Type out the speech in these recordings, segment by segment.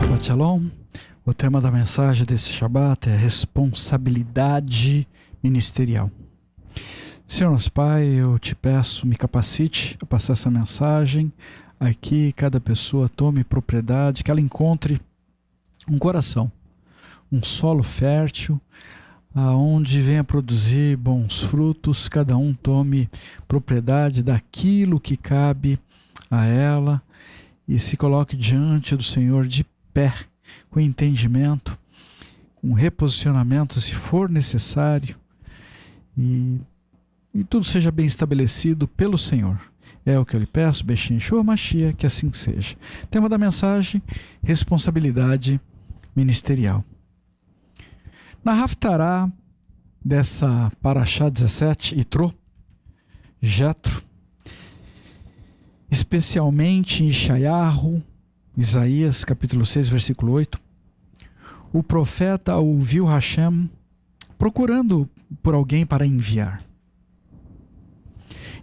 Shabbat Shalom. O tema da mensagem desse Shabbat é responsabilidade ministerial. Senhor nosso Pai, eu te peço, me capacite a passar essa mensagem aqui, cada pessoa tome propriedade, que ela encontre um coração, um solo fértil, aonde venha produzir bons frutos, cada um tome propriedade daquilo que cabe a ela e se coloque diante do Senhor de pé, com entendimento, com reposicionamento se for necessário, e tudo seja bem estabelecido pelo Senhor. É o que eu lhe peço, Bechim Yeshua Mashiach, que assim seja. Tema da mensagem, responsabilidade ministerial. Na Haftará dessa Parashá 17, Itró, Jetro, especialmente em Yeshayahu, Isaías, capítulo 6, versículo 8, o profeta ouviu Hashem procurando por alguém para enviar.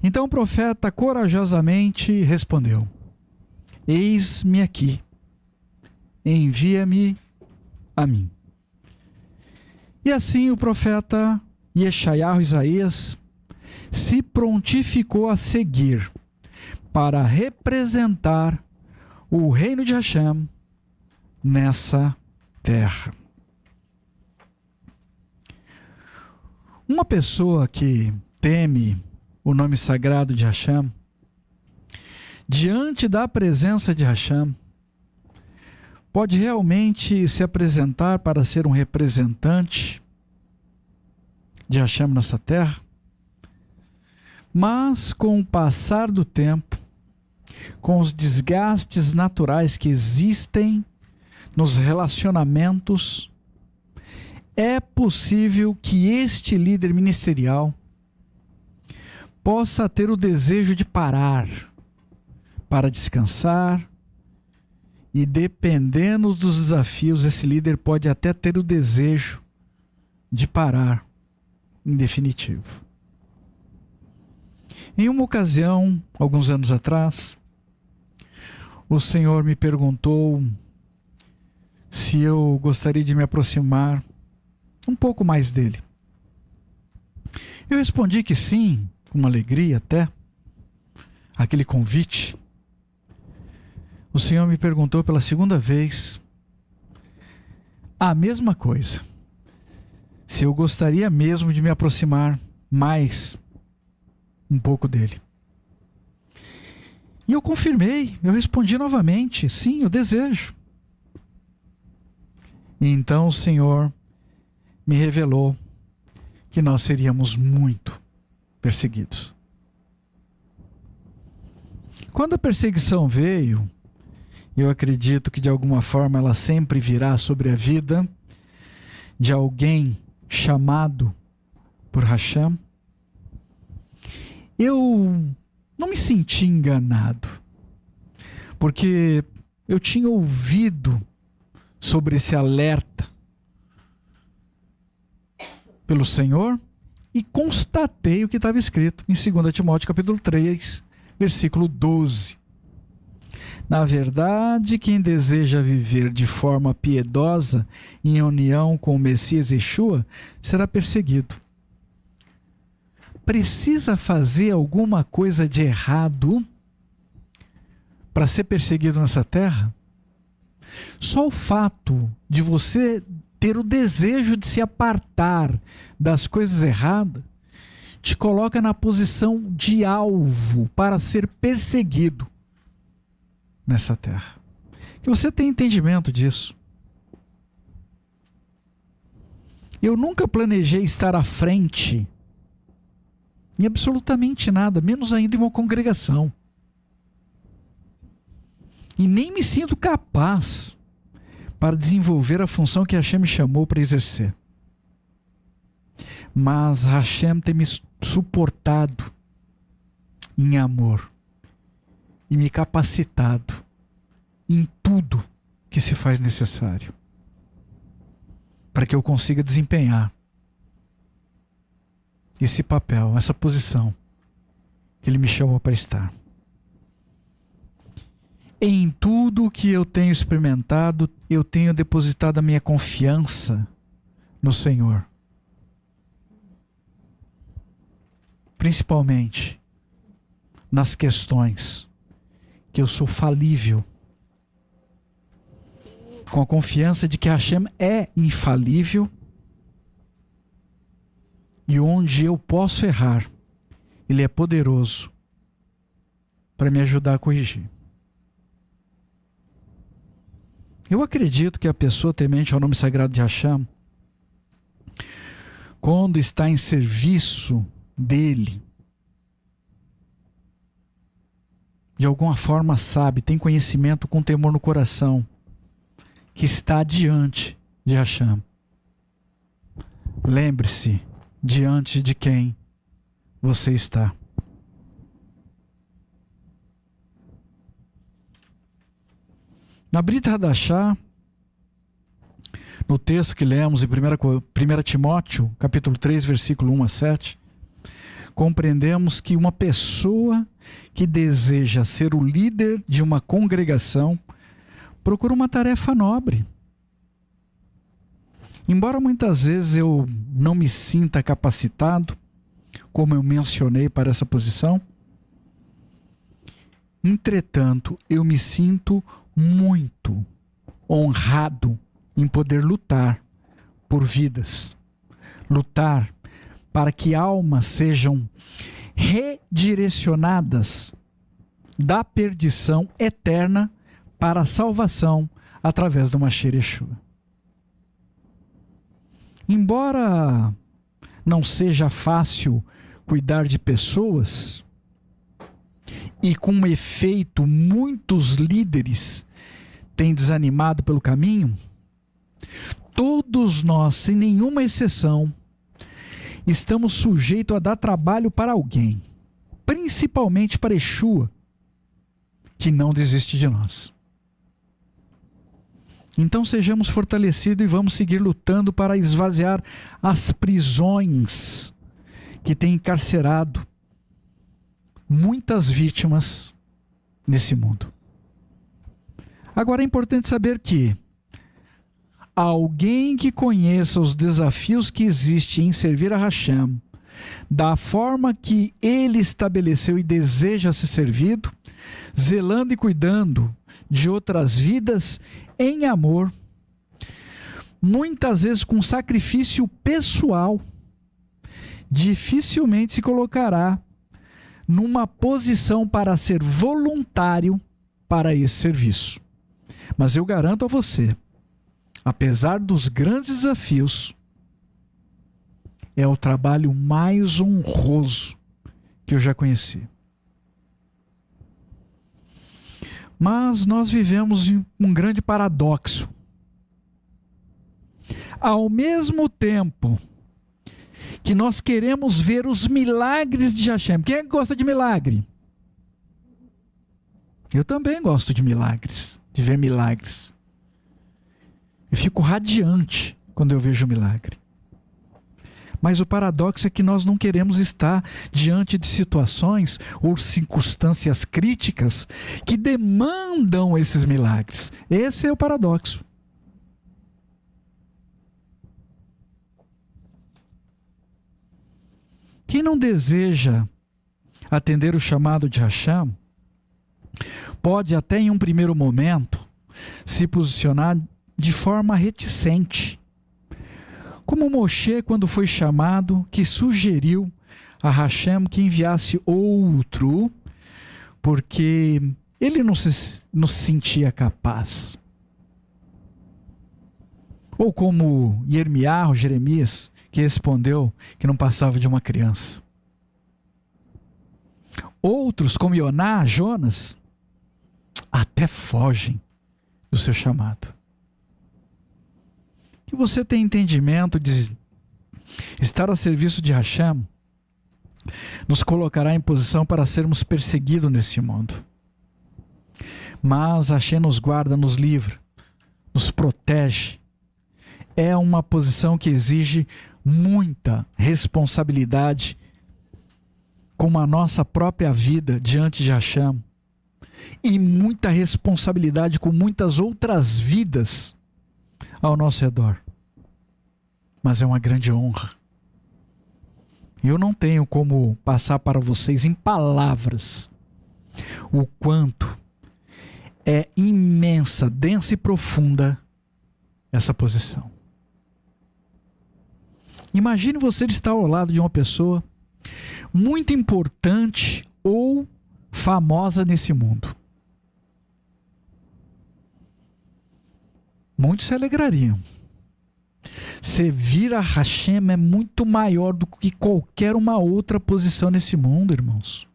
Então o profeta corajosamente respondeu: eis-me aqui, envia-me a mim. E assim o profeta Yeshayahu, Isaías, se prontificou a seguir para representar o reino de Hashem nessa terra. Uma pessoa que teme o nome sagrado de Hashem, diante da presença de Hashem, pode realmente se apresentar para ser um representante de Hashem nessa terra, mas com o passar do tempo, com os desgastes naturais que existem nos relacionamentos, é possível que este líder ministerial possa ter o desejo de parar para descansar, e dependendo dos desafios, esse líder pode até ter o desejo de parar em definitivo. Em uma ocasião, alguns anos atrás, o Senhor me perguntou se eu gostaria de me aproximar um pouco mais dele. Eu respondi que sim, com uma alegria até, aquele convite. O Senhor me perguntou pela segunda vez a mesma coisa, se eu gostaria mesmo de me aproximar mais um pouco dele. E eu confirmei, eu respondi novamente, sim, eu desejo. E então o Senhor me revelou que nós seríamos muito perseguidos. Quando a perseguição veio, eu acredito que de alguma forma ela sempre virá sobre a vida de alguém chamado por Hashem, eu não me senti enganado, porque eu tinha ouvido sobre esse alerta pelo Senhor e constatei o que estava escrito em 2 Timóteo capítulo 3, versículo 12. Na verdade, quem deseja viver de forma piedosa em união com o Messias Yeshua será perseguido. Precisa fazer alguma coisa de errado para ser perseguido nessa terra? Só o fato de você ter o desejo de se apartar das coisas erradas te coloca na posição de alvo para ser perseguido nessa terra. Que você tenha entendimento disso. Eu nunca planejei estar à frente em absolutamente nada, menos ainda em uma congregação. E nem me sinto capaz para desenvolver a função que Hashem me chamou para exercer. Mas Hashem tem me suportado em amor e me capacitado em tudo que se faz necessário para que eu consiga desempenhar esse papel, essa posição que Ele me chamou para estar. Em tudo que eu tenho experimentado, eu tenho depositado a minha confiança no Senhor. Principalmente nas questões que eu sou falível. Com a confiança de que Hashem é infalível. E onde eu posso errar, Ele é poderoso para me ajudar a corrigir. Eu acredito que a pessoa temente ao nome sagrado de Hashem, quando está em serviço dele, de alguma forma sabe, tem conhecimento com temor no coração, que está diante de Hashem. Lembre-se diante de quem você está. Na Brit Hadashah, no texto que lemos em 1 Timóteo, capítulo 3, versículo 1 a 7, compreendemos que uma pessoa que deseja ser o líder de uma congregação procura uma tarefa nobre. Embora muitas vezes eu não me sinta capacitado, como eu mencionei para essa posição, entretanto, eu me sinto muito honrado em poder lutar por vidas, lutar para que almas sejam redirecionadas da perdição eterna para a salvação através do Mashiach Yeshua. Embora não seja fácil cuidar de pessoas, e com efeito muitos líderes têm desanimado pelo caminho, todos nós, sem nenhuma exceção, estamos sujeitos a dar trabalho para alguém, principalmente para Yeshua, que não desiste de nós. Então sejamos fortalecidos e vamos seguir lutando para esvaziar as prisões que têm encarcerado muitas vítimas nesse mundo. Agora é importante saber que alguém que conheça os desafios que existem em servir a Hashem da forma que ele estabeleceu e deseja ser servido, zelando e cuidando de outras vidas em amor, muitas vezes com sacrifício pessoal, dificilmente se colocará numa posição para ser voluntário para esse serviço. Mas eu garanto a você, apesar dos grandes desafios, é o trabalho mais honroso que eu já conheci. Mas nós vivemos um grande paradoxo. Ao mesmo tempo que nós queremos ver os milagres de Hashem. Quem é que gosta de milagre? Eu também gosto de milagres, de ver milagres. Eu fico radiante quando eu vejo milagre. Mas o paradoxo é que nós não queremos estar diante de situações ou circunstâncias críticas que demandam esses milagres. Esse é o paradoxo. Quem não deseja atender o chamado de Hashem, pode até em um primeiro momento se posicionar de forma reticente. Como Moshe, quando foi chamado, que sugeriu a Hashem que enviasse outro, porque ele não se sentia capaz. Ou como Jeremias, que respondeu que não passava de uma criança. Outros, como Jonas, até fogem do seu chamado. Que você tenha entendimento de estar a serviço de Hashem nos colocará em posição para sermos perseguidos nesse mundo. Mas Hashem nos guarda, nos livra, nos protege. É uma posição que exige muita responsabilidade com a nossa própria vida diante de Hashem, e muita responsabilidade com muitas outras vidas ao nosso redor. Mas é uma grande honra. Eu não tenho como passar para vocês em palavras o quanto é imensa, densa e profunda essa posição. Imagine você estar ao lado de uma pessoa muito importante ou famosa nesse mundo. Muitos se alegrariam. Servir a Hashem é muito maior do que qualquer uma outra posição nesse mundo, irmãos.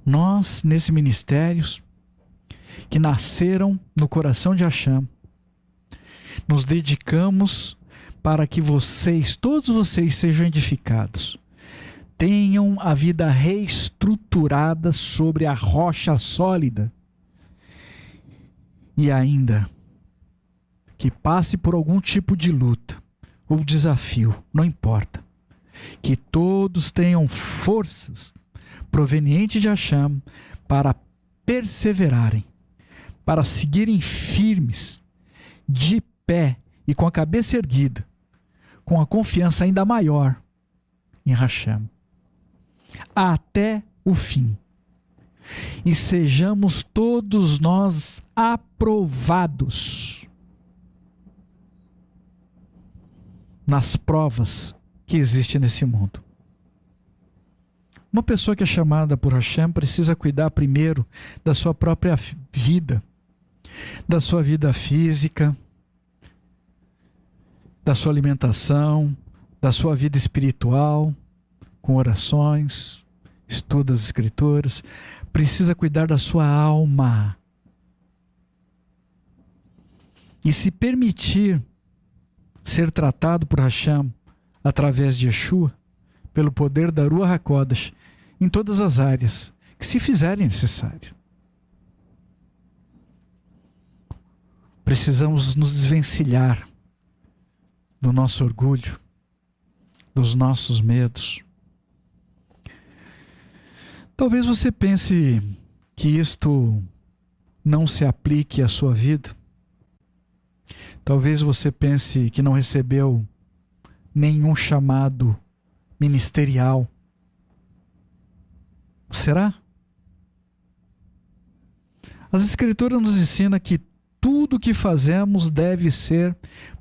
Nós, nesse ministério, que nasceram no coração de Hashem, nos dedicamos para que vocês, todos vocês, sejam edificados. Tenham a vida reestruturada sobre a rocha sólida. E ainda, que passe por algum tipo de luta ou desafio, não importa. Que todos tenham forças provenientes de Hashem para perseverarem, para seguirem firmes, de pé e com a cabeça erguida, com a confiança ainda maior em Hashem, até o fim. E sejamos todos nós aprovados nas provas que existem nesse mundo. Uma pessoa que é chamada por Hashem precisa cuidar primeiro da sua própria vida, da sua vida física, da sua alimentação, da sua vida espiritual, com orações, estudo das Escrituras. Precisa cuidar da sua alma. E se permitir ser tratado por Hashem através de Yeshua, pelo poder da Ruach HaKodesh, em todas as áreas que se fizerem necessário. Precisamos nos desvencilhar do nosso orgulho, dos nossos medos. Talvez você pense que isto não se aplique à sua vida. Talvez você pense que não recebeu nenhum chamado ministerial. Será? As Escrituras nos ensinam que tudo o que fazemos deve ser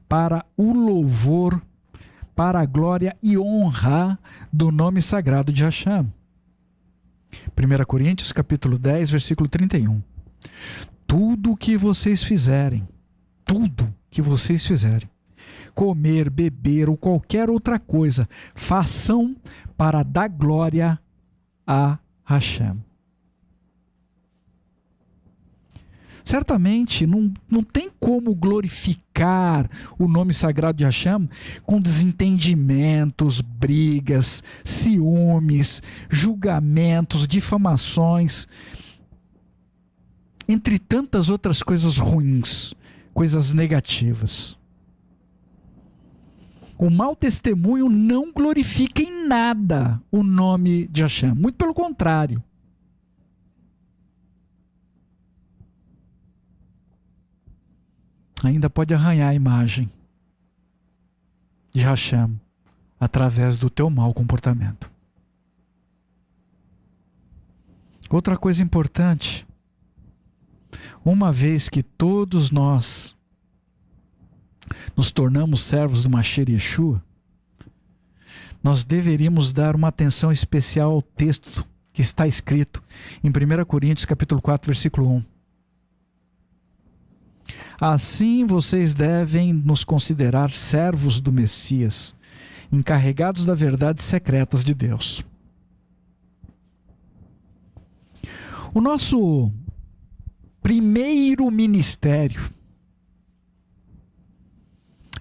para o louvor, para a glória e honra do nome sagrado de Hashem. 1 Coríntios capítulo 10, versículo 31. Tudo o que vocês fizerem, comer, beber ou qualquer outra coisa, façam para dar glória a Hashem. Certamente não tem como glorificar o nome sagrado de Hashem com desentendimentos, brigas, ciúmes, julgamentos, difamações, entre tantas outras coisas ruins, coisas negativas. O mau testemunho não glorifica em nada o nome de Hashem, muito pelo contrário. Ainda pode arranhar a imagem de Hashem através do teu mau comportamento. Outra coisa importante, uma vez que todos nós nos tornamos servos do Mashiach Yeshua, nós deveríamos dar uma atenção especial ao texto que está escrito em 1 Coríntios capítulo 4, versículo 1. Assim vocês devem nos considerar servos do Messias, encarregados da verdade secretas de Deus. O nosso primeiro ministério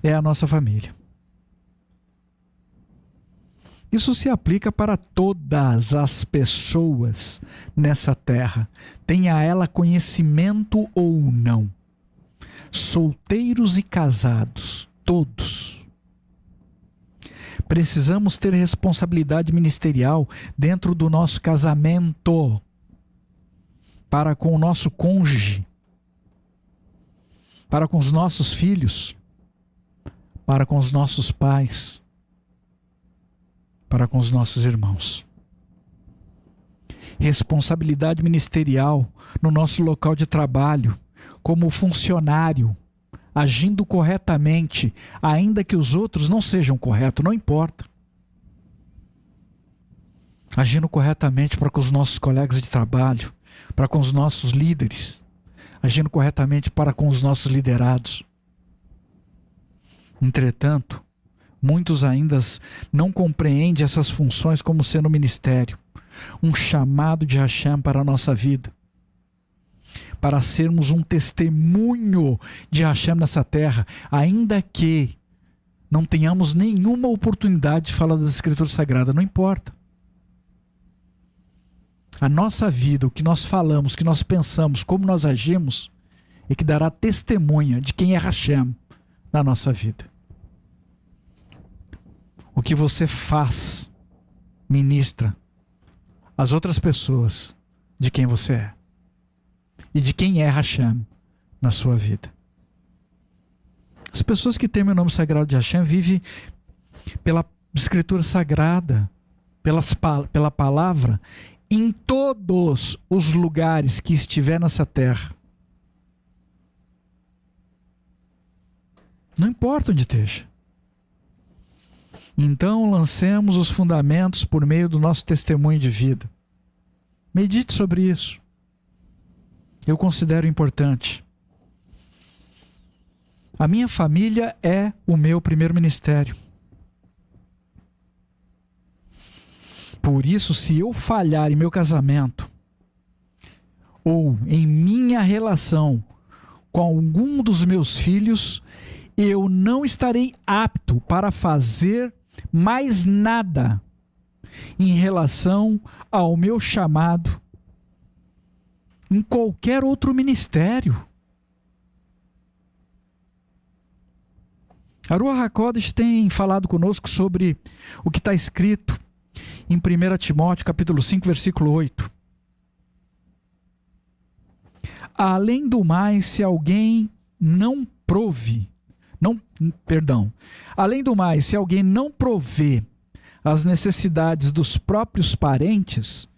é a nossa família. Isso se aplica para todas as pessoas nessa terra, tenha ela conhecimento ou não. Solteiros e casados, todos. Precisamos ter responsabilidade ministerial dentro do nosso casamento. para com o nosso cônjuge, para com os nossos filhos, para com os nossos pais, para com os nossos irmãos. Responsabilidade ministerial no nosso local de trabalho, como funcionário, agindo corretamente, ainda que os outros não sejam corretos, não importa. Agindo corretamente para com os nossos colegas de trabalho, para com os nossos líderes, agindo corretamente para com os nossos liderados. Entretanto, muitos ainda não compreendem essas funções como sendo ministério, um chamado de Hashem para a nossa vida, para sermos um testemunho de Hashem nessa terra, ainda que não tenhamos nenhuma oportunidade de falar das Escrituras Sagradas, não importa. A nossa vida, o que nós falamos, o que nós pensamos, como nós agimos, é que dará testemunha de quem é Hashem na nossa vida. O que você faz, ministra às outras pessoas de quem você é e de quem é Hashem na sua vida. As pessoas que temem o nome sagrado de Hashem vivem pela Escritura Sagrada, pela palavra, em todos os lugares que estiver nessa terra. Não importa onde esteja. Então lancemos os fundamentos por meio do nosso testemunho de vida. Medite sobre isso. Eu considero importante. A minha família é o meu primeiro ministério. Por isso, se eu falhar em meu casamento ou em minha relação com algum dos meus filhos, eu não estarei apto para fazer mais nada em relação ao meu chamado em qualquer outro ministério. A Ruach HaKodesh tem falado conosco sobre o que está escrito em 1 Timóteo capítulo 5, versículo 8. Além do mais, se alguém não provê as necessidades dos próprios parentes,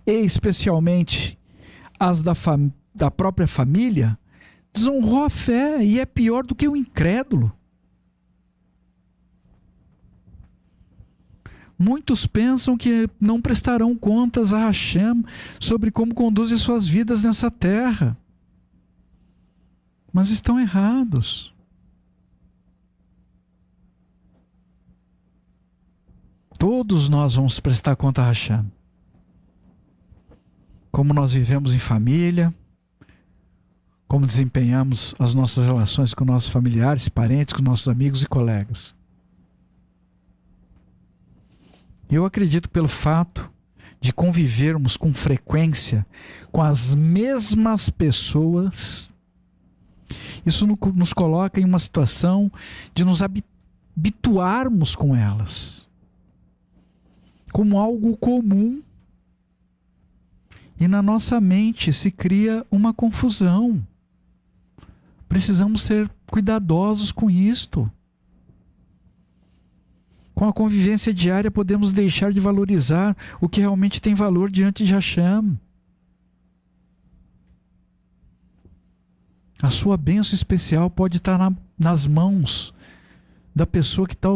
e especialmente as da própria família, desonrou a fé e é pior do que o incrédulo. Muitos pensam que não prestarão contas a Hashem sobre como conduzem suas vidas nessa terra. Mas estão errados. Todos nós vamos prestar conta a Hashem. Como nós vivemos em família, como desempenhamos as nossas relações com nossos familiares, parentes, com nossos amigos e colegas. Eu acredito pelo fato de convivermos com frequência com as mesmas pessoas, isso nos coloca em uma situação de nos habituarmos com elas, como algo comum. E na nossa mente se cria uma confusão. Precisamos ser cuidadosos com isto. Com a convivência diária podemos deixar de valorizar o que realmente tem valor diante de Hashem. A sua bênção especial pode estar nas mãos da pessoa que está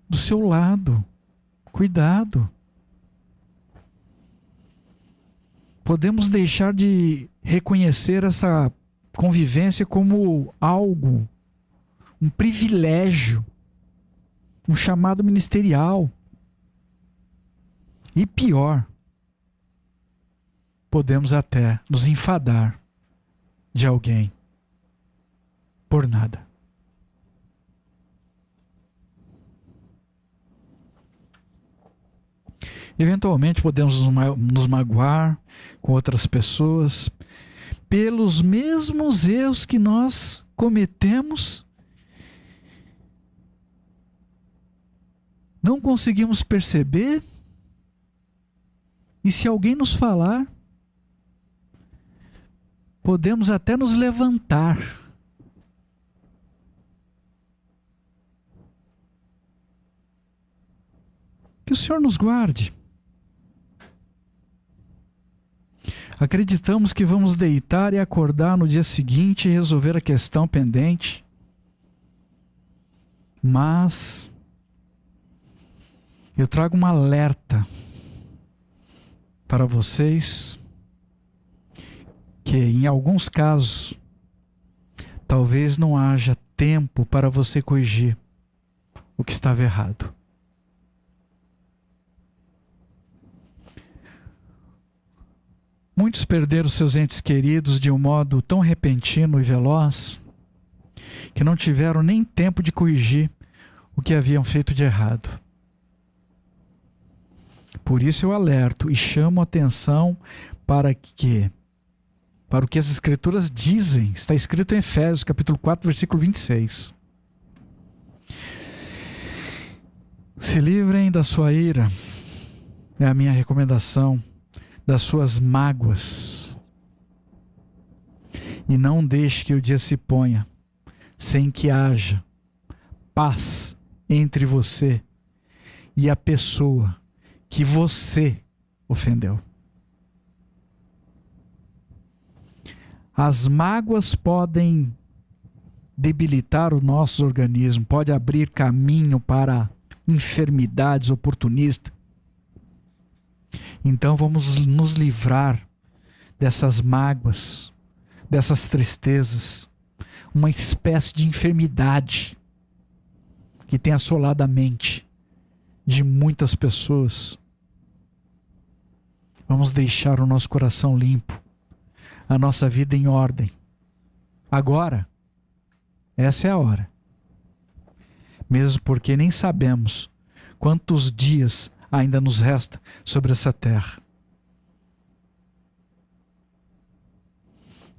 do seu lado. Cuidado. Podemos deixar de reconhecer essa convivência como algo, um privilégio, um chamado ministerial. E pior, podemos até nos enfadar de alguém por nada. Eventualmente podemos nos magoar com outras pessoas pelos mesmos erros que nós cometemos. Não conseguimos perceber. E se alguém nos falar, podemos até nos levantar. Que o Senhor nos guarde. Acreditamos que vamos deitar e acordar no dia seguinte e resolver a questão pendente. Mas eu trago um alerta para vocês que em alguns casos talvez não haja tempo para você corrigir o que estava errado. Muitos perderam seus entes queridos de um modo tão repentino e veloz que não tiveram nem tempo de corrigir o que haviam feito de errado. Por isso eu alerto e chamo a atenção para o que as Escrituras dizem. Está escrito em Efésios, capítulo 4, versículo 26. Se livrem da sua ira, é a minha recomendação, das suas mágoas. E não deixe que o dia se ponha sem que haja paz entre você e a pessoa que você ofendeu. As mágoas podem debilitar o nosso organismo, pode abrir caminho para enfermidades oportunistas. Então vamos nos livrar dessas mágoas, dessas tristezas, uma espécie de enfermidade que tem assolado a mente de muitas pessoas. Vamos deixar o nosso coração limpo, a nossa vida em ordem. Agora, essa é a hora. Mesmo porque nem sabemos quantos dias ainda nos resta sobre essa terra.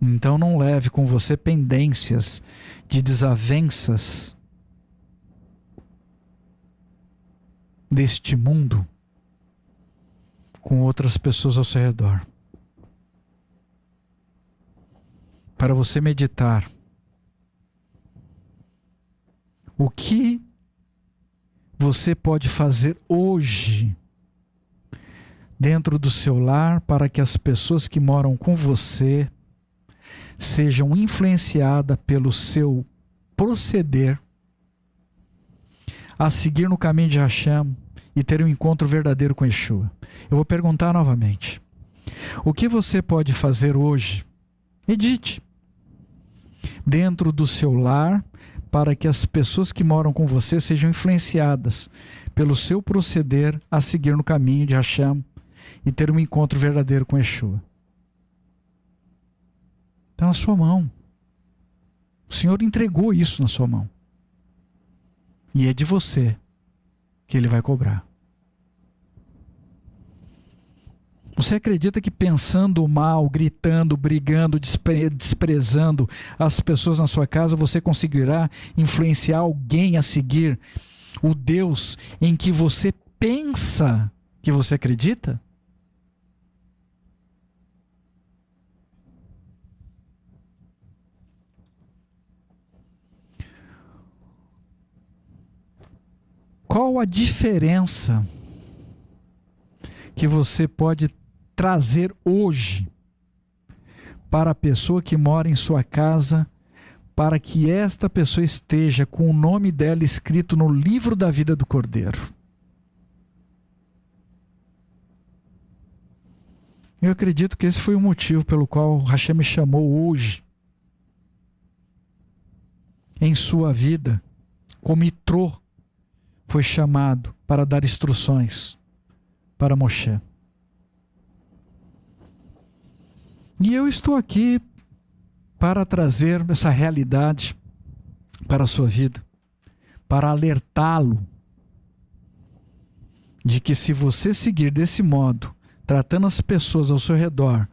Então não leve com você pendências de desavenças deste mundo com outras pessoas ao seu redor. Para você meditar o que você pode fazer hoje dentro do seu lar para que as pessoas que moram com você sejam influenciadas pelo seu proceder a seguir no caminho de Hashem e ter um encontro verdadeiro com Yeshua. Eu vou perguntar novamente. O que você pode fazer hoje? Medite. Dentro do seu lar, para que as pessoas que moram com você sejam influenciadas pelo seu proceder a seguir no caminho de Hashem e ter um encontro verdadeiro com Yeshua. Está na sua mão. O Senhor entregou isso na sua mão. E é de você que Ele vai cobrar. Você acredita que pensando mal, gritando, brigando, desprezando as pessoas na sua casa, você conseguirá influenciar alguém a seguir o Deus em que você pensa que você acredita? Qual a diferença que você pode trazer hoje para a pessoa que mora em sua casa, para que esta pessoa esteja com o nome dela escrito no livro da vida do Cordeiro? Eu acredito que esse foi o motivo pelo qual Hashem me chamou hoje em sua vida, como Itrô foi chamado para dar instruções para Moshe. E eu estou aqui para trazer essa realidade para a sua vida, para alertá-lo de que se você seguir desse modo, tratando as pessoas ao seu redor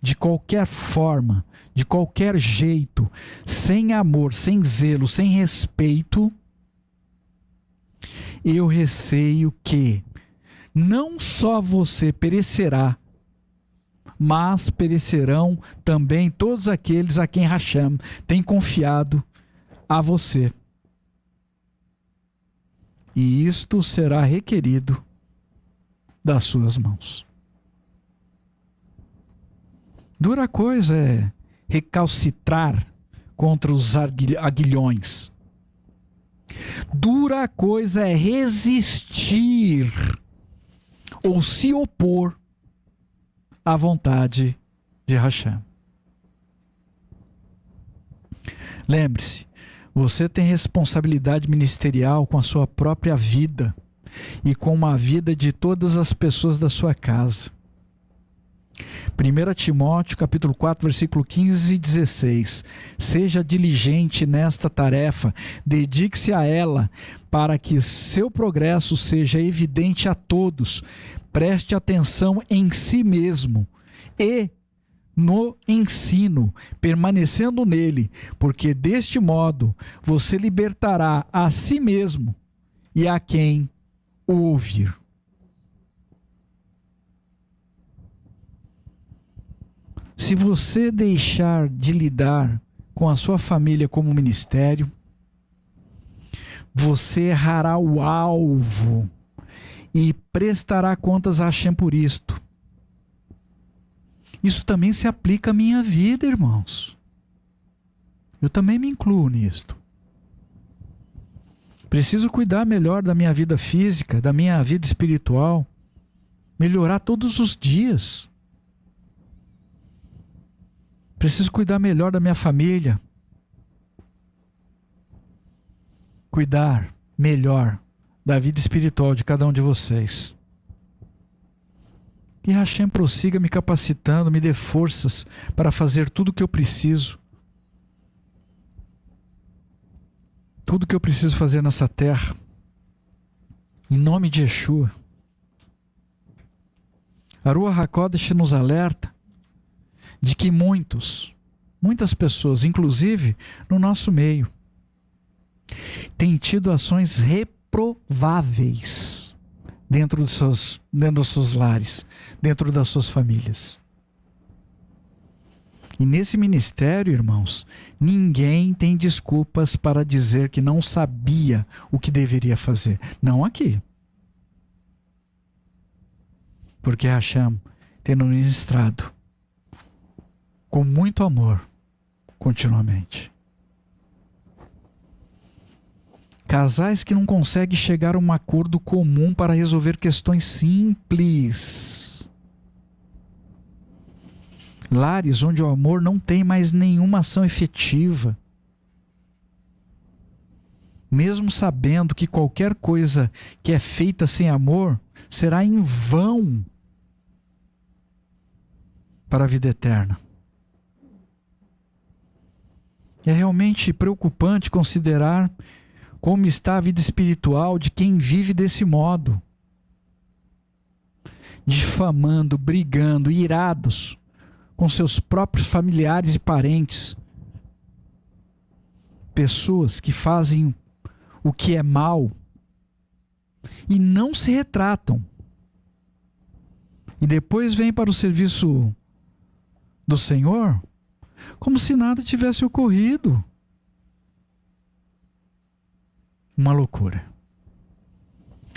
de qualquer forma, de qualquer jeito, sem amor, sem zelo, sem respeito, eu receio que não só você perecerá, mas perecerão também todos aqueles a quem Hashem tem confiado a você. E isto será requerido das suas mãos. Dura coisa é recalcitrar contra os aguilhões. Dura coisa é resistir ou se opor à vontade de Hashem. Lembre-se, você tem responsabilidade ministerial com a sua própria vida e com a vida de todas as pessoas da sua casa. 1 Timóteo capítulo 4, versículo 15 e 16. Seja diligente nesta tarefa, dedique-se a ela, para que seu progresso seja evidente a todos. Preste atenção em si mesmo e no ensino, permanecendo nele, porque deste modo você libertará a si mesmo e a quem o ouvir. Se você deixar de lidar com a sua família como ministério, você errará o alvo e prestará contas a Hashem por isto. Isso também se aplica à minha vida, irmãos. Eu também me incluo nisto. Preciso cuidar melhor da minha vida física, da minha vida espiritual, melhorar todos os dias. Preciso cuidar melhor da minha família. Cuidar melhor da vida espiritual de cada um de vocês. Que Hashem prossiga me capacitando, me dê forças para fazer tudo o que eu preciso. Tudo o que eu preciso fazer nessa terra. Em nome de Yeshua. A Ruach HaKodesh nos alerta de que muitas pessoas, inclusive no nosso meio, têm tido ações reprováveis dentro dos seus lares, dentro das suas famílias. E nesse ministério, irmãos, ninguém tem desculpas para dizer que não sabia o que deveria fazer. Não aqui. Porque Hashem tem nos ministrado com muito amor, continuamente. Casais que não conseguem chegar a um acordo comum para resolver questões simples. Lares onde o amor não tem mais nenhuma ação efetiva. Mesmo sabendo que qualquer coisa que é feita sem amor será em vão para a vida eterna. É realmente preocupante considerar como está a vida espiritual de quem vive desse modo. Difamando, brigando, irados com seus próprios familiares e parentes. Pessoas que fazem o que é mal e não se retratam. E depois vêm para o serviço do Senhor como se nada tivesse ocorrido. Uma loucura.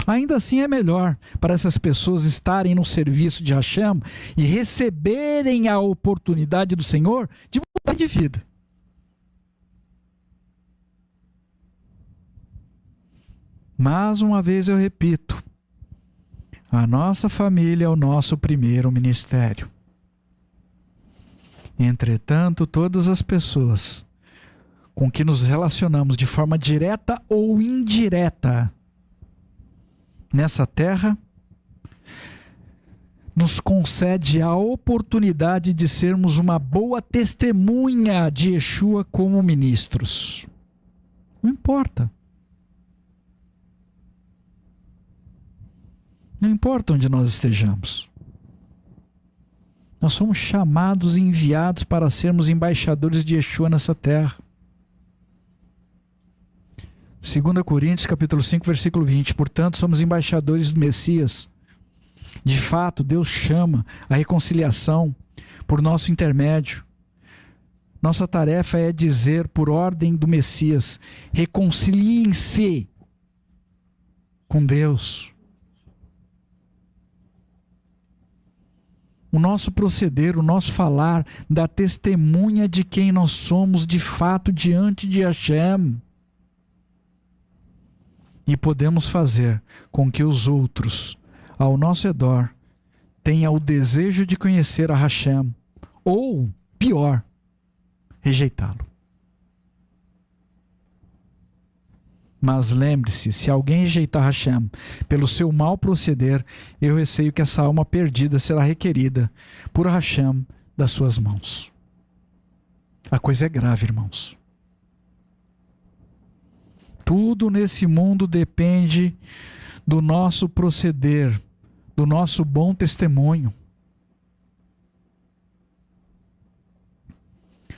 Ainda assim é melhor para essas pessoas estarem no serviço de Hashem e receberem a oportunidade do Senhor de mudar de vida. Mais uma vez eu repito, a nossa família é o nosso primeiro ministério. Entretanto, todas as pessoas com que nos relacionamos de forma direta ou indireta nessa terra, nos concede a oportunidade de sermos uma boa testemunha de Yeshua como ministros. Não importa. Não importa onde nós estejamos. Nós somos chamados e enviados para sermos embaixadores de Yeshua nessa terra. 2 Coríntios capítulo 5, versículo 20. Portanto, somos embaixadores do Messias, De fato, Deus chama a reconciliação por nosso intermédio. Nossa tarefa é dizer, por ordem do Messias, reconciliem-se com Deus. O nosso proceder, o nosso falar, dá testemunha de quem nós somos de fato diante de Hashem. E podemos fazer com que os outros, ao nosso redor, tenham o desejo de conhecer a Hashem, ou, pior, rejeitá-lo. Mas lembre-se, se alguém rejeitar Hashem pelo seu mau proceder, eu receio que essa alma perdida será requerida por Hashem das suas mãos. A coisa é grave, irmãos. Tudo nesse mundo depende do nosso proceder, do nosso bom testemunho.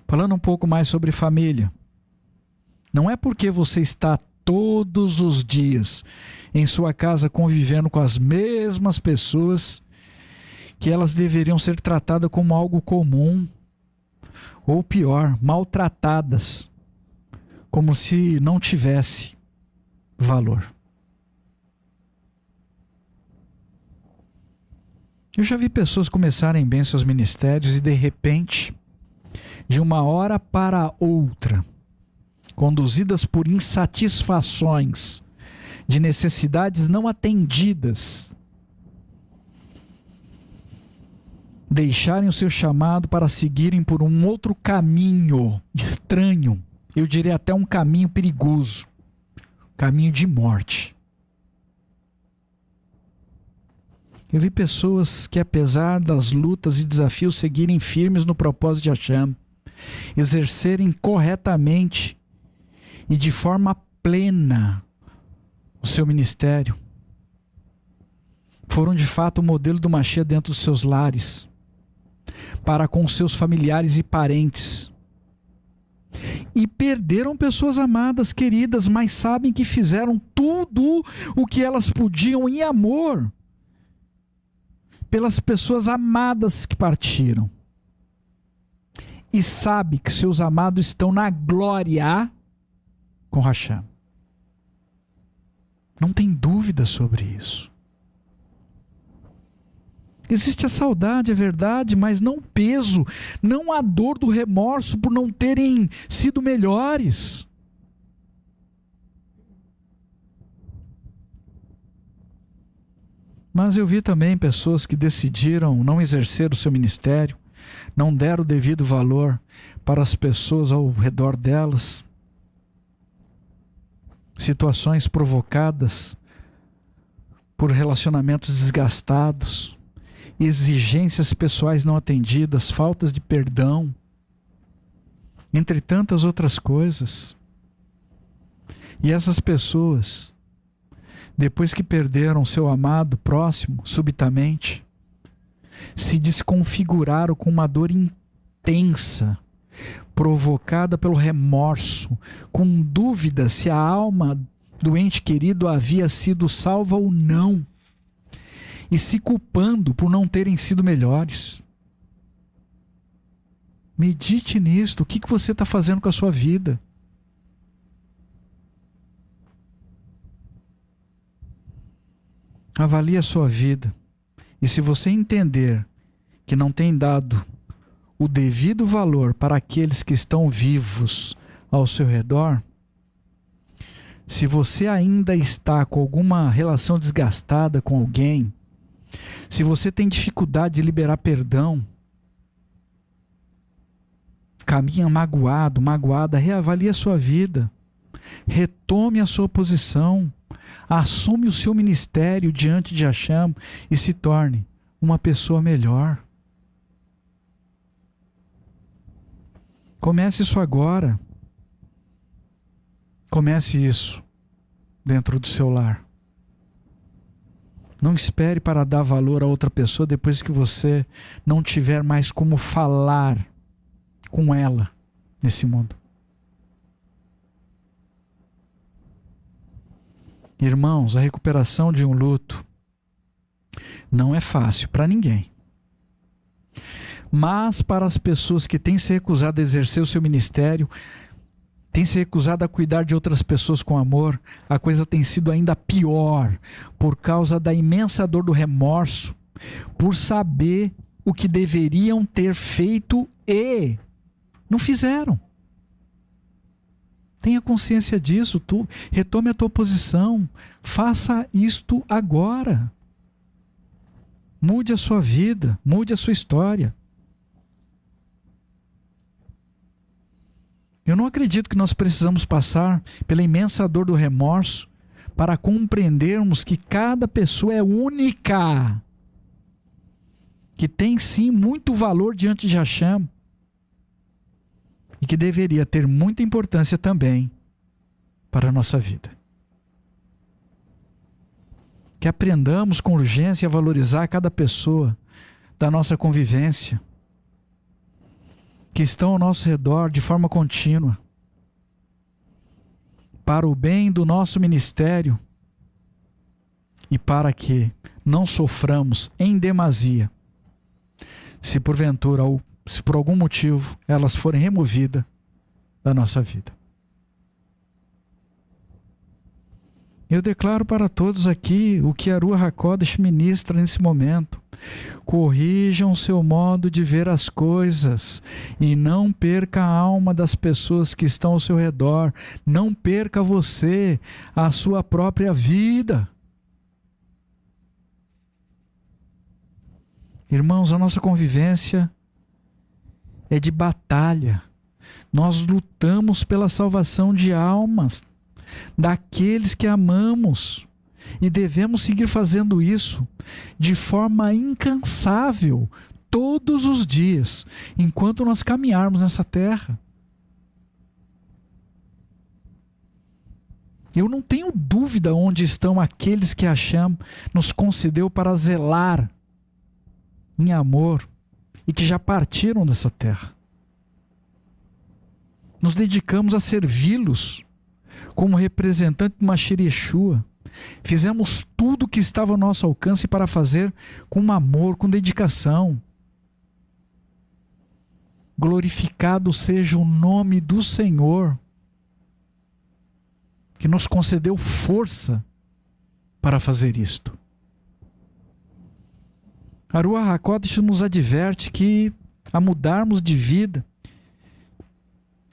Falando um pouco mais sobre família. Não é porque você está todos os dias em sua casa convivendo com as mesmas pessoas que elas deveriam ser tratadas como algo comum, ou pior, maltratadas, como se não tivesse valor. Eu já vi pessoas começarem bem seus ministérios e de repente, de uma hora para outra, conduzidas por insatisfações, de necessidades não atendidas, deixarem o seu chamado para seguirem por um outro caminho estranho, eu diria até um caminho perigoso, caminho de morte. Eu vi pessoas que, apesar das lutas e desafios, seguirem firmes no propósito de Hashem, exercerem corretamente e de forma plena o seu ministério. Foram de fato o modelo do Mashiach dentro dos seus lares, para com seus familiares e parentes. E perderam pessoas amadas, queridas, mas sabem que fizeram tudo o que elas podiam em amor pelas pessoas amadas que partiram. E sabe que seus amados estão na glória com Hashem. Não tem dúvida sobre isso. Existe a saudade, é verdade, mas não o peso, não a dor do remorso por não terem sido melhores. Mas eu vi também pessoas que decidiram não exercer o seu ministério, não deram o devido valor para as pessoas ao redor delas. Situações provocadas por relacionamentos desgastados, exigências pessoais não atendidas, faltas de perdão, entre tantas outras coisas. E essas pessoas, depois que perderam seu amado próximo subitamente, se desconfiguraram com uma dor intensa, provocada pelo remorso, com dúvida se a alma do ente querido havia sido salva ou não, e se culpando por não terem sido melhores. Medite nisto. O que você está fazendo com a sua vida? Avalie a sua vida. E se você entender que não tem dado o devido valor para aqueles que estão vivos ao seu redor, se você ainda está com alguma relação desgastada com alguém, se você tem dificuldade de liberar perdão, caminha magoado, magoada, reavalie a sua vida, retome a sua posição, assume o seu ministério diante de Hashem e se torne uma pessoa melhor. Comece isso agora. Comece isso dentro do seu lar. Não espere para dar valor a outra pessoa depois que você não tiver mais como falar com ela nesse mundo. Irmãos, a recuperação de um luto Não é fácil para ninguém. Mas para as pessoas que têm se recusado a exercer o seu ministério, têm se recusado a cuidar de outras pessoas com amor, a coisa tem sido ainda pior, por causa da imensa dor do remorso, por saber o que deveriam ter feito e não fizeram. Tenha consciência disso, retome a tua posição, faça isto agora. Mude a sua vida, mude a sua história. Eu não acredito que nós precisamos passar pela imensa dor do remorso para compreendermos que cada pessoa é única, que tem sim muito valor diante de Hashem e que deveria ter muita importância também para a nossa vida. Que aprendamos com urgência a valorizar cada pessoa da nossa convivência, que estão ao nosso redor de forma contínua, para o bem do nosso ministério e para que não soframos em demasia, se porventura ou se por algum motivo elas forem removidas da nossa vida. Eu declaro para todos aqui o que a Ruach HaKodesh ministra nesse momento. Corrijam o seu modo de ver as coisas e não perca a alma das pessoas que estão ao seu redor. Não perca você, a sua própria vida. Irmãos, a nossa convivência é de batalha. Nós lutamos pela salvação de almas daqueles que amamos e devemos seguir fazendo isso de forma incansável todos os dias enquanto nós caminharmos nessa terra. Eu não tenho dúvida onde estão aqueles que Hashem nos concedeu para zelar em amor e que já partiram dessa terra. Nos dedicamos a servi-los como representante de Mashiach Yeshua. Fizemos tudo o que estava ao nosso alcance para fazer com amor, com dedicação. Glorificado seja o nome do Senhor, que nos concedeu força para fazer isto. A Ruach HaKodesh nos adverte que a mudarmos de vida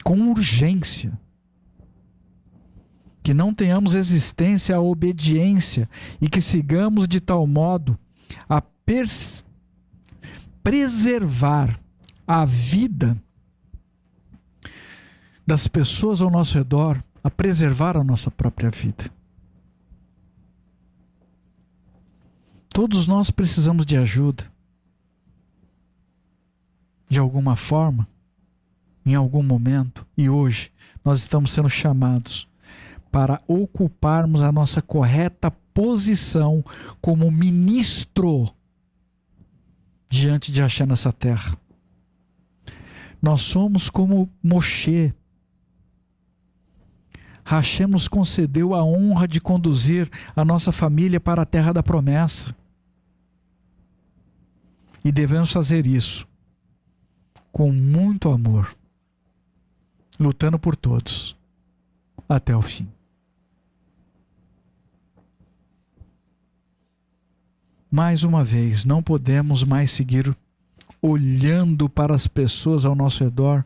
com urgência, que não tenhamos resistência à obediência e que sigamos de tal modo a preservar a vida das pessoas ao nosso redor, a preservar a nossa própria vida. Todos nós precisamos de ajuda. De alguma forma, em algum momento, e hoje nós estamos sendo chamados para ocuparmos a nossa correta posição como ministro diante de Hashem nessa terra. Nós somos como Moshe. Hashem nos concedeu a honra de conduzir a nossa família para a terra da promessa. E devemos fazer isso com muito amor, lutando por todos até o fim. Mais uma vez, não podemos mais seguir olhando para as pessoas ao nosso redor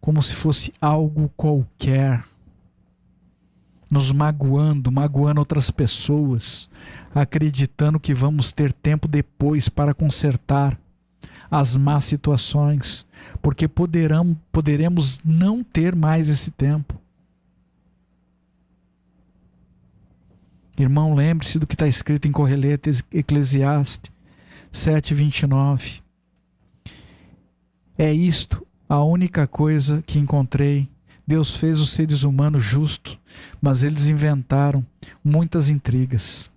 como se fosse algo qualquer, nos magoando outras pessoas, acreditando que vamos ter tempo depois para consertar as más situações, porque poderemos não ter mais esse tempo. Irmão, lembre-se do que está escrito em Correletes Eclesiastes 7:29. É isto a única coisa que encontrei. Deus fez os seres humanos justos, mas eles inventaram muitas intrigas.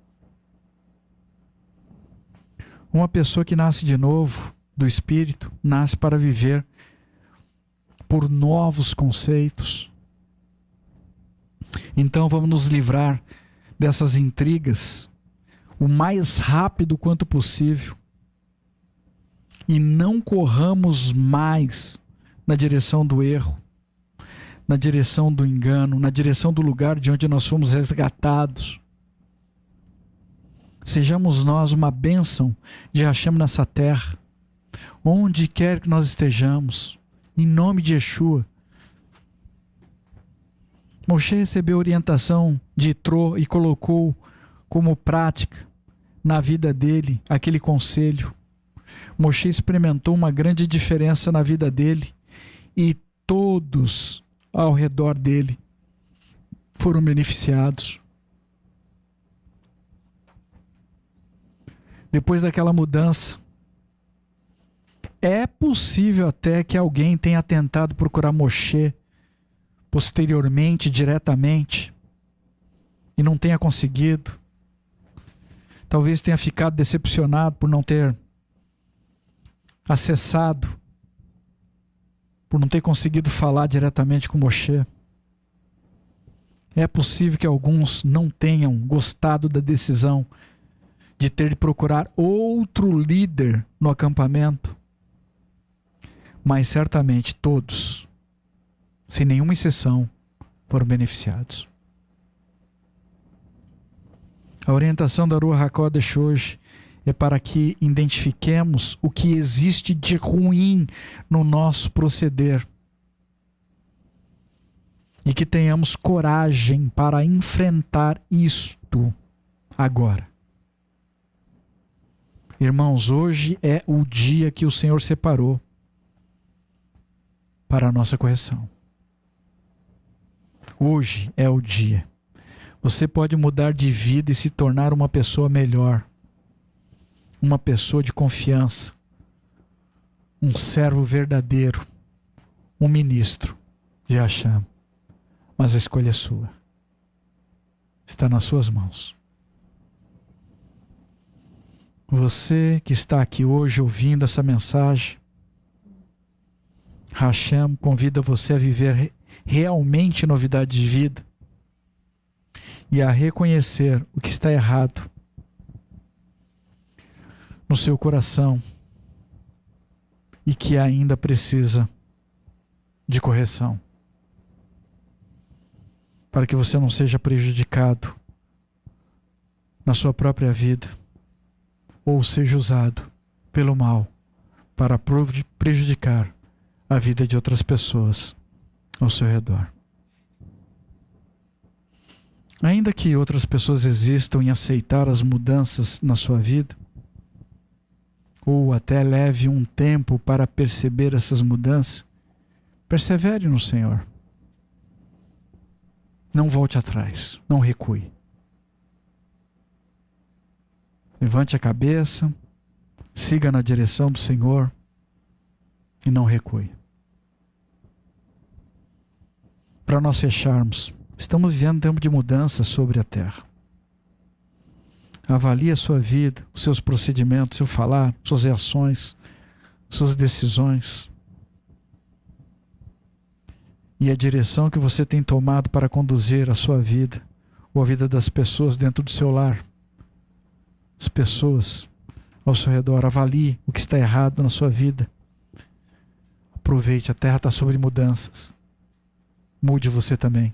Uma pessoa que nasce de novo, do Espírito, nasce para viver por novos conceitos. Então vamos nos livrar dessas intrigas o mais rápido quanto possível, e não corramos mais na direção do erro, na direção do engano, na direção do lugar de onde nós fomos resgatados. Sejamos nós uma bênção de Hashem nessa terra, onde quer que nós estejamos, em nome de Yeshua. Moshe recebeu orientação de Itró e colocou como prática na vida dele aquele conselho. Moshe experimentou uma grande diferença na vida dele e todos ao redor dele foram beneficiados. Depois daquela mudança, é possível até que alguém tenha tentado procurar Moshe posteriormente, diretamente, e não tenha conseguido. Talvez tenha ficado decepcionado por não ter acessado, por não ter conseguido falar diretamente com Moshe. É possível que alguns não tenham gostado da decisão de ter de procurar outro líder no acampamento, mas certamente todos, sem nenhuma exceção, foram beneficiados. A orientação da Ruach HaKodesh hoje é para que identifiquemos o que existe de ruim no nosso proceder e que tenhamos coragem para enfrentar isto agora. Irmãos, hoje é o dia que o Senhor separou para a nossa correção. Hoje é o dia. Você pode mudar de vida e se tornar uma pessoa melhor, uma pessoa de confiança, um servo verdadeiro, um ministro de Hashem. Mas a escolha é sua. Está nas suas mãos. Você que está aqui hoje ouvindo essa mensagem, Hashem convida você a viver realmente novidade de vida e a reconhecer o que está errado no seu coração e que ainda precisa de correção, para que você não seja prejudicado na sua própria vida ou seja usado pelo mal para prejudicar a vida de outras pessoas ao seu redor. Ainda que outras pessoas existam em aceitar as mudanças na sua vida, ou até leve um tempo para perceber essas mudanças, persevere no Senhor. Não volte atrás, não recue. Levante a cabeça, siga na direção do Senhor e não recue. Para nós fecharmos, estamos vivendo um tempo de mudança sobre a terra. Avalie a sua vida, os seus procedimentos, seu falar, suas reações, suas decisões e a direção que você tem tomado para conduzir a sua vida ou a vida das pessoas dentro do seu lar. As pessoas ao seu redor. Avalie o que está errado na sua vida. Aproveite, a terra está sobre mudanças. Mude você também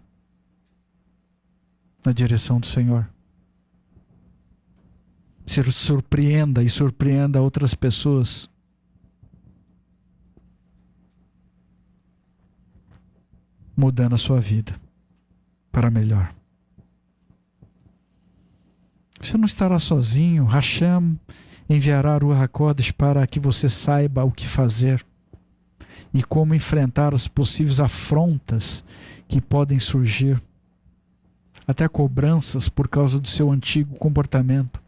na direção do Senhor. Se surpreenda e surpreenda outras pessoas. Mudando a sua vida para melhor. Você não estará sozinho. Hashem enviará Ruach HaKodesh para que você saiba o que fazer e como enfrentar as possíveis afrontas que podem surgir, até cobranças por causa do seu antigo comportamento.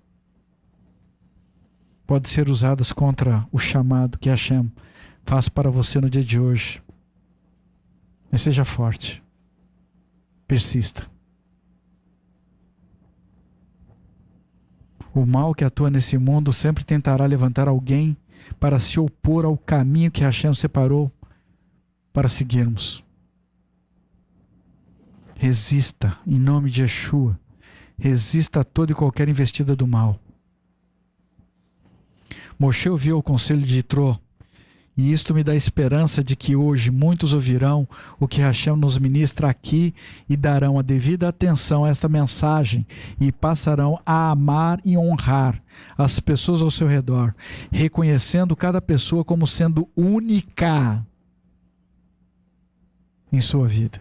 Pode ser usadas contra o chamado que Hashem faz para você no dia de hoje. Mas seja forte. Persista. O mal que atua nesse mundo sempre tentará levantar alguém para se opor ao caminho que Hashem separou para seguirmos. Resista, em nome de Yeshua. resista a toda e qualquer investida do mal. Moshe ouviu o conselho de Itró, e isto me dá esperança de que hoje muitos ouvirão o que Hashem nos ministra aqui e darão a devida atenção a esta mensagem e passarão a amar e honrar as pessoas ao seu redor, reconhecendo cada pessoa como sendo única em sua vida.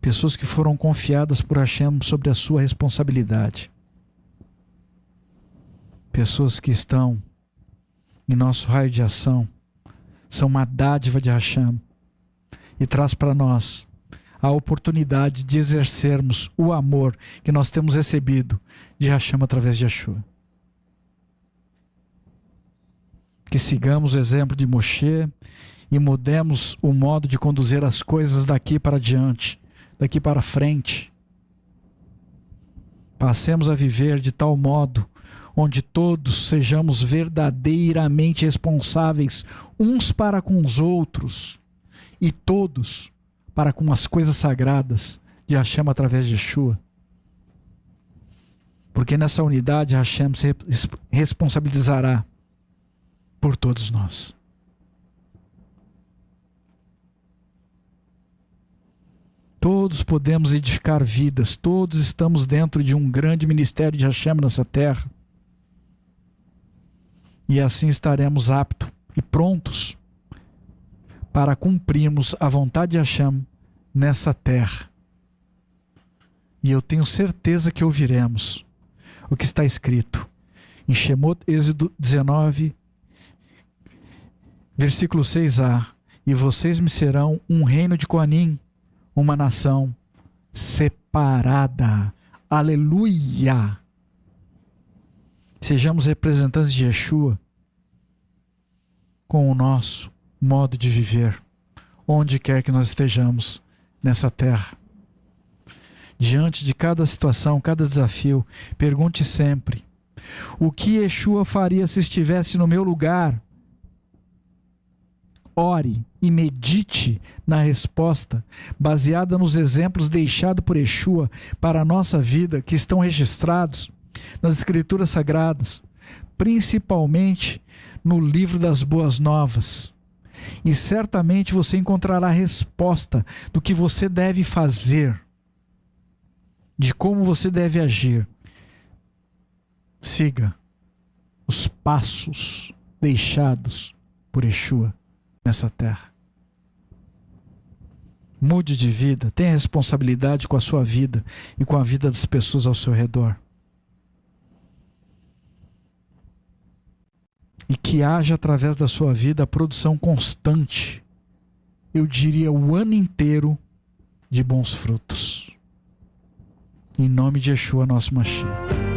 Pessoas que foram confiadas por Hashem sobre a sua responsabilidade. Pessoas que estão em nosso raio de ação, são uma dádiva de Hashem e traz para nós a oportunidade de exercermos o amor que nós temos recebido de Hashem através de Yeshua. Que sigamos o exemplo de Moshe e mudemos o modo de conduzir as coisas daqui para diante, daqui para frente. Passemos a viver de tal modo onde todos sejamos verdadeiramente responsáveis uns para com os outros e todos para com as coisas sagradas de Hashem através de Yeshua. Porque nessa unidade Hashem se responsabilizará por todos nós. Todos podemos edificar vidas, todos estamos dentro de um grande ministério de Hashem nessa terra. E assim estaremos aptos e prontos para cumprirmos a vontade de Hashem nessa terra. E eu tenho certeza que ouviremos o que está escrito em Shemot, Êxodo 19, versículo 6a. E vocês me serão um reino de Coanim, uma nação separada. Aleluia! Sejamos representantes de Yeshua com o nosso modo de viver, onde quer que nós estejamos nessa terra. Diante de cada situação, cada desafio, pergunte sempre: o que Yeshua faria se estivesse no meu lugar? Ore e medite na resposta, baseada nos exemplos deixados por Yeshua para a nossa vida, que estão registrados nas Escrituras Sagradas, principalmente no livro das Boas Novas. E certamente você encontrará a resposta do que você deve fazer, de como você deve agir. Siga os passos deixados por Yeshua nessa terra. Mude de vida, tenha responsabilidade com a sua vida e com a vida das pessoas ao seu redor. E que haja através da sua vida a produção constante, eu diria o ano inteiro, de bons frutos. Em nome de Yeshua, nosso Mashiach.